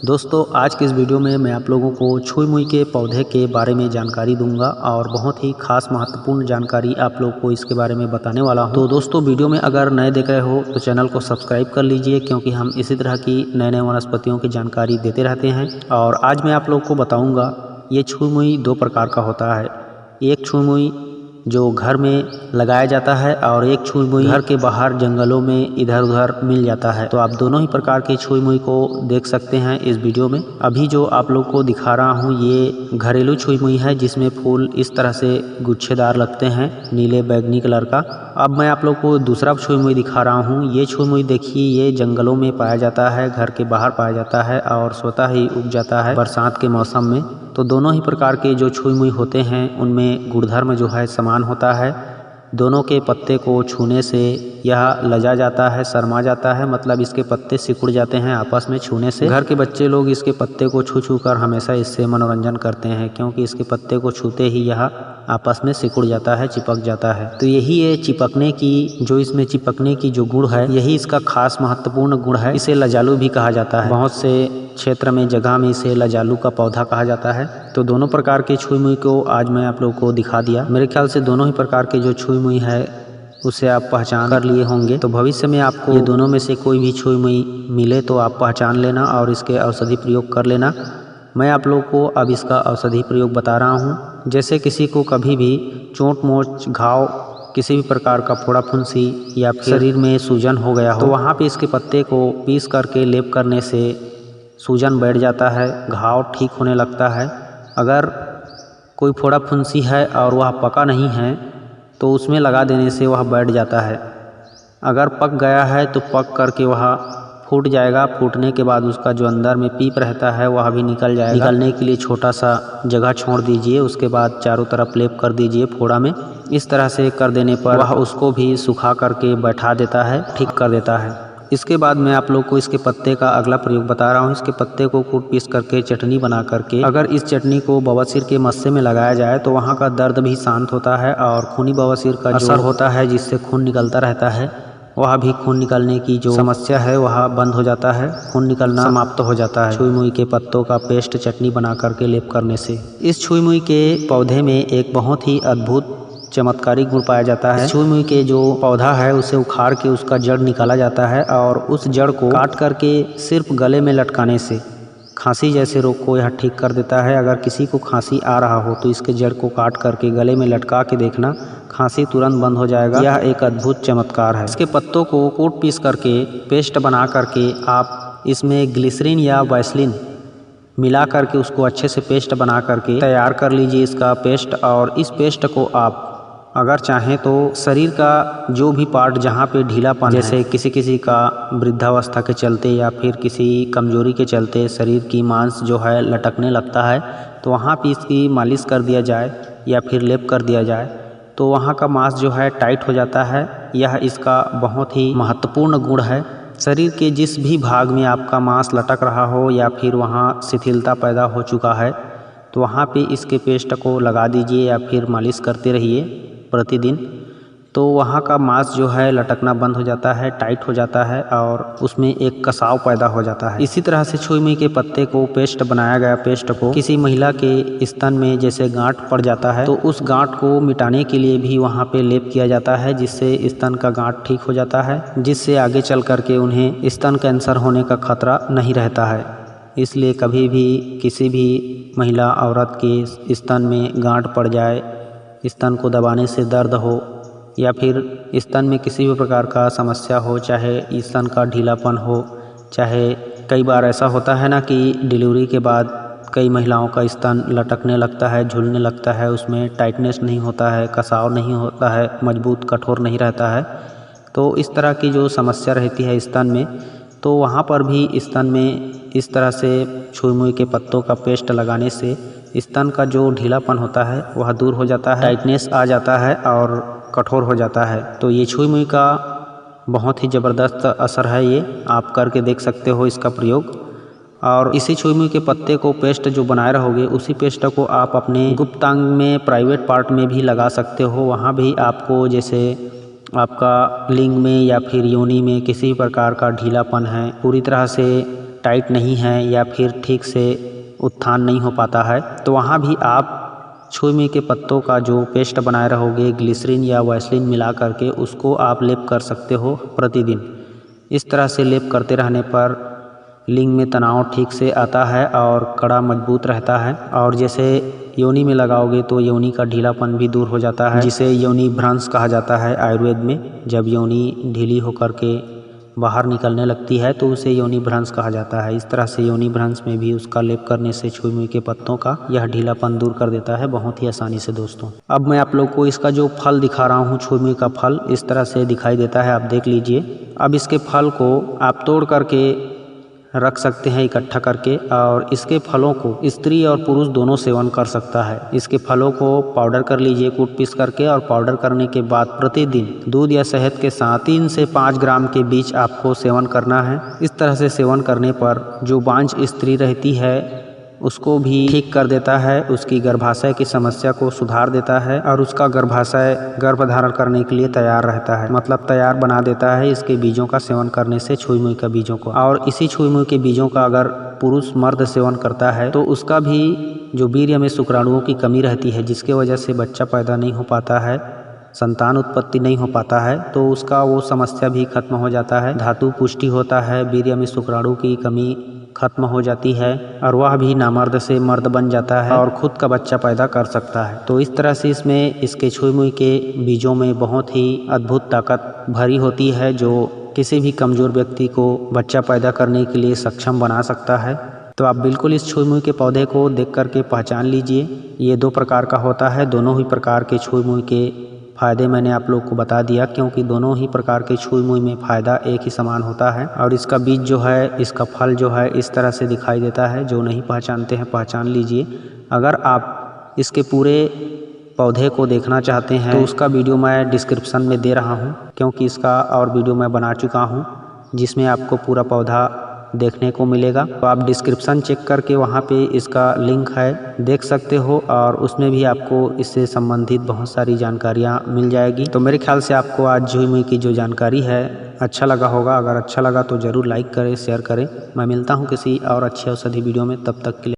दोस्तों आज के इस वीडियो में मैं आप लोगों को छुई मुई के पौधे के बारे में जानकारी दूंगा और बहुत ही खास महत्वपूर्ण जानकारी आप लोगों को इसके बारे में बताने वाला हूं। तो दोस्तों वीडियो में अगर नए देख रहे हो तो चैनल को सब्सक्राइब कर लीजिए, क्योंकि हम इसी तरह की नए नए वनस्पतियों की जानकारी देते रहते हैं। और आज मैं आप लोगों को बताऊँगा ये छुई मुई दो प्रकार का होता है। एक छुई मुई जो घर में लगाया जाता है और एक छुई मुई घर के बाहर जंगलों में इधर उधर मिल जाता है। तो आप दोनों ही प्रकार के छुई मुई को देख सकते हैं इस वीडियो में। अभी जो आप लोग को दिखा रहा हूँ ये घरेलू छुई मुई है, जिसमें फूल इस तरह से गुच्छेदार लगते हैं, नीले बैगनी कलर का। अब मैं आप लोग को दूसरा छुई मुई दिखा रहा हूँ। ये छुई मुई देखिए, ये जंगलों में पाया जाता है, घर के बाहर पाया जाता है और स्वतः ही उग जाता है बरसात के मौसम में। तो दोनों ही प्रकार के जो छुई मुई होते हैं उनमें गुणधर्म जो है समान होता है। दोनों के पत्ते को छूने से यह लजा जाता है, शर्मा जाता है, मतलब इसके पत्ते सिकुड़ जाते हैं आपस में छूने से। घर के बच्चे लोग इसके पत्ते को छू छू कर हमेशा इससे मनोरंजन करते हैं, क्योंकि इसके पत्ते को छूते ही यह आपस में सिकुड़ जाता है, चिपक जाता है। तो यही है चिपकने की, जो इसमें चिपकने की जो गुण है, यही इसका खास महत्वपूर्ण गुण है। इसे लजालू भी कहा जाता है। बहुत से क्षेत्र में, जगह में इसे लजालू का पौधा कहा जाता है। तो दोनों प्रकार के छुई मुई को आज मैं आप लोगों को दिखा दिया। मेरे ख्याल से दोनों ही प्रकार के जो छुई मुई है उसे आप पहचान कर लिए होंगे। तो भविष्य में आपको ये दोनों में से कोई भी छुई मुई मिले तो आप पहचान लेना और इसके औषधि प्रयोग कर लेना। मैं आप लोगों को अब इसका औषधि प्रयोग बता रहा हूँ। जैसे किसी को कभी भी चोट मोच घाव, किसी भी प्रकार का फोड़ा फुंसी या शरीर में सूजन हो गया हो, तो वहाँ पे इसके पत्ते को पीस करके लेप करने से सूजन बैठ जाता है, घाव ठीक होने लगता है। अगर कोई फोड़ा फुंसी है और वह पका नहीं है तो उसमें लगा देने से वह बैठ जाता है। अगर पक गया है तो पक करके वह फूट जाएगा। फूटने के बाद उसका जो अंदर में पीप रहता है वह भी निकल जाएगा। निकलने के लिए छोटा सा जगह छोड़ दीजिए, उसके बाद चारों तरफ लेप कर दीजिए फोड़ा में। इस तरह से कर देने पर वह उसको भी सुखा करके बैठा देता है, ठीक कर देता है। इसके बाद मैं आप लोग को इसके पत्ते का अगला प्रयोग बता रहा हूँ। इसके पत्ते को कूट पीस करके चटनी बना करके, अगर इस चटनी को बवासीर के मस्से में लगाया जाए तो वहाँ का दर्द भी शांत होता है और खूनी बवासीर का असर होता है, जिससे खून निकलता रहता है, वह भी खून निकलने की जो समस्या है वह बंद हो जाता है, खून निकलना समाप्त हो जाता है छुई मुई के पत्तों का पेस्ट चटनी बना करके लेप करने से। इस छुई मुई के पौधे में एक बहुत ही अद्भुत चमत्कारी गुण पाया जाता है। छुई मुई के जो पौधा है उसे उखाड़ के उसका जड़ निकाला जाता है और उस जड़ को काट करके सिर्फ गले में लटकाने से खांसी जैसे रोग को यह ठीक कर देता है। अगर किसी को खांसी आ रहा हो तो इसके जड़ को काट करके गले में लटका के देखना, खांसी तुरंत बंद हो जाएगा। यह एक अद्भुत चमत्कार है। इसके पत्तों को कूट पीस करके पेस्ट बना करके आप इसमें ग्लिसरीन या वैसलीन मिला करके उसको अच्छे से पेस्ट बना करके तैयार कर लीजिए इसका पेस्ट। और इस पेस्ट को आप अगर चाहें तो शरीर का जो भी पार्ट जहाँ पे ढीलापन, जैसे किसी का वृद्धावस्था के चलते या फिर किसी कमजोरी के चलते शरीर की मांस जो है लटकने लगता है, तो वहाँ पे इसकी मालिश कर दिया जाए या फिर लेप कर दिया जाए तो वहाँ का मांस जो है टाइट हो जाता है। यह इसका बहुत ही महत्वपूर्ण गुण है। शरीर के जिस भी भाग में आपका मांस लटक रहा हो या फिर वहाँ शिथिलता पैदा हो चुका है तो वहाँ पे इसके पेस्ट को लगा दीजिए या फिर मालिश करते रहिए प्रतिदिन, तो वहाँ का मांस जो है लटकना बंद हो जाता है, टाइट हो जाता है और उसमें एक कसाव पैदा हो जाता है। इसी तरह से छुई मुई के पत्ते को पेस्ट बनाया गया पेस्ट को किसी महिला के स्तन में जैसे गांठ पड़ जाता है तो उस गांठ को मिटाने के लिए भी वहाँ पे लेप किया जाता है, जिससे स्तन का गांठ ठीक हो जाता है, जिससे आगे चल करके उन्हें स्तन कैंसर होने का खतरा नहीं रहता है। इसलिए कभी भी किसी भी महिला औरत के स्तन में गांठ पड़ जाए, स्तन को दबाने से दर्द हो या फिर स्तन में किसी भी प्रकार का समस्या हो, चाहे स्तन का ढीलापन हो, चाहे कई बार ऐसा होता है ना कि डिलीवरी के बाद कई महिलाओं का स्तन लटकने लगता है, झूलने लगता है, उसमें टाइटनेस नहीं होता है, कसाव नहीं होता है, मजबूत कठोर नहीं रहता है। तो इस तरह की जो समस्या रहती है स्तन में, तो वहाँ पर भी स्तन में इस तरह से छुई मुई के पत्तों का पेस्ट लगाने से स्तन का जो ढीलापन होता है वह दूर हो जाता है, टाइटनेस आ जाता है और कठोर हो जाता है। तो ये छुई मुई का बहुत ही ज़बरदस्त असर है, ये आप करके देख सकते हो इसका प्रयोग। और इसी छुई मुई के पत्ते को पेस्ट जो बनाए रहोगे उसी पेस्ट को आप अपने गुप्तांग में, प्राइवेट पार्ट में भी लगा सकते हो। वहाँ भी आपको जैसे आपका लिंग में या फिर योनि में किसी प्रकार का ढीलापन है, पूरी तरह से टाइट नहीं है या फिर ठीक से उत्थान नहीं हो पाता है, तो वहाँ भी आप छुई मुई के पत्तों का जो पेस्ट बनाए रहोगे ग्लिसरीन या वैसलीन मिला करके उसको आप लेप कर सकते हो प्रतिदिन। इस तरह से लेप करते रहने पर लिंग में तनाव ठीक से आता है और कड़ा मजबूत रहता है। और जैसे योनि में लगाओगे तो योनि का ढीलापन भी दूर हो जाता है, जिसे योनि भ्रंश कहा जाता है आयुर्वेद में। जब योनि ढीली होकर के बाहर निकलने लगती है तो उसे योनि भ्रंश कहा जाता है। इस तरह से योनि भ्रंश में भी उसका लेप करने से छुई मुई के पत्तों का यह ढीलापन दूर कर देता है बहुत ही आसानी से दोस्तों। अब मैं आप लोग को इसका जो फल दिखा रहा हूँ, छुई मुई का फल इस तरह से दिखाई देता है, आप देख लीजिए। अब इसके फल को आप तोड़ करके रख सकते हैं इकट्ठा करके, और इसके फलों को स्त्री और पुरुष दोनों सेवन कर सकता है। इसके फलों को पाउडर कर लीजिए कूट पीस करके, और पाउडर करने के बाद प्रतिदिन दूध या शहद के साथ 3 से 5 ग्राम के बीच आपको सेवन करना है। इस तरह से सेवन करने पर जो बांझ स्त्री रहती है उसको भी ठीक कर देता है, उसकी गर्भाशय की समस्या को सुधार देता है और उसका गर्भाशय गर्भधारण करने के लिए तैयार रहता है, मतलब तैयार बना देता है इसके बीजों का सेवन करने से, छुई मुई का बीजों को। और इसी छुई मुई के बीजों का अगर पुरुष मर्द सेवन करता है तो उसका भी जो वीर्य में शुक्राणुओं की कमी रहती है, जिसके वजह से बच्चा पैदा नहीं हो पाता है, संतान उत्पत्ति नहीं हो पाता है, तो उसका वो समस्या भी खत्म हो जाता है। धातु पुष्टि होता है, वीर्य में शुक्राणु की कमी खत्म हो जाती है और वह भी नामर्द से मर्द बन जाता है और खुद का बच्चा पैदा कर सकता है। तो इस तरह से इसमें इसके छुई मुई के बीजों में बहुत ही अद्भुत ताकत भरी होती है, जो किसी भी कमज़ोर व्यक्ति को बच्चा पैदा करने के लिए सक्षम बना सकता है। तो आप बिल्कुल इस छुई मुई के पौधे को देख करके पहचान लीजिए। ये 2 प्रकार का होता है, दोनों ही प्रकार के छुई मुई के फ़ायदे मैंने आप लोग को बता दिया, क्योंकि दोनों ही प्रकार के छुई मुई में फ़ायदा एक ही समान होता है। और इसका बीज जो है, इसका फल जो है इस तरह से दिखाई देता है। जो नहीं पहचानते हैं पहचान लीजिए। अगर आप इसके पूरे पौधे को देखना चाहते हैं तो उसका वीडियो मैं डिस्क्रिप्शन में दे रहा हूं, क्योंकि इसका और वीडियो मैं बना चुका हूं जिसमें आपको पूरा पौधा देखने को मिलेगा। तो आप डिस्क्रिप्शन चेक करके वहाँ पे इसका लिंक है, देख सकते हो, और उसमें भी आपको इससे संबंधित बहुत सारी जानकारियाँ मिल जाएगी। तो मेरे ख्याल से आपको आज छुई मुई की जो जानकारी है अच्छा लगा होगा। अगर अच्छा लगा तो ज़रूर लाइक करें, शेयर करें। मैं मिलता हूँ किसी और अच्छे औषधि वीडियो में, तब तक के लिए